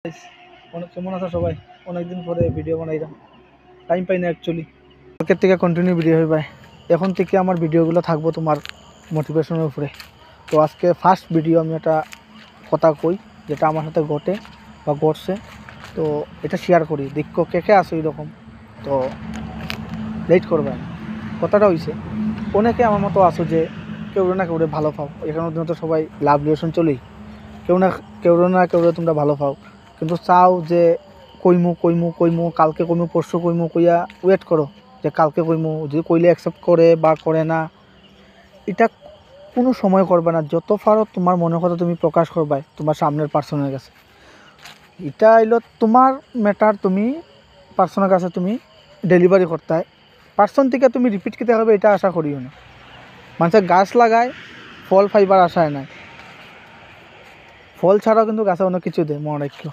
Guys, কেমন আছো সবাই? অনেকদিন পরে ভিডিও বানাইলাম, টাইম পাই না অ্যাকচুয়ালি। কালকের থেকে কন্টিনিউ ভিডিও হয়ে ভাই। এখন থেকে আমার ভিডিওগুলো থাকবো তোমার মোটিভেশনের উপরে। তো আজকে ফার্স্ট ভিডিও আমি একটা কথা কই, যেটা আমার সাথে ঘটে বা ঘটছে। তো এটা শেয়ার করি, দেখো কে কে আসো এরকম। তো লেট করবে না। কথাটা হইছে, অনেকে আমার মতো আসো যে কেউ না কেউ ভালো পাও। এখানের জন্য তো সবাই লাভ রিলেশন চলেই, কেউ না কেউ তোমরা ভালো পাও, কিন্তু চাও যে কইমু কইমু কইমু কালকে কইমু পরশু কইমু কইয়া ওয়েট করো যে কালকে কইমু, যদি কইলে অ্যাকসেপ্ট করে বা করে না। এটা কোনো সময় করবে না, যত পারো তোমার মনের কথা তুমি প্রকাশ করবে তোমার সামনের পার্সনের কাছে। এটা এলো তোমার ম্যাটার, তুমি পার্সনের কাছে তুমি ডেলিভারি করতে হয়। পার্সন থেকে তুমি রিপিট খেতে হবে এটা আশা করিও না। মানুষের গাছ লাগায়, ফল ফাইবার আশায় নাই, ফল ছাড়াও কিন্তু গাছে অনেক কিছু দেয়, মনে রাখো।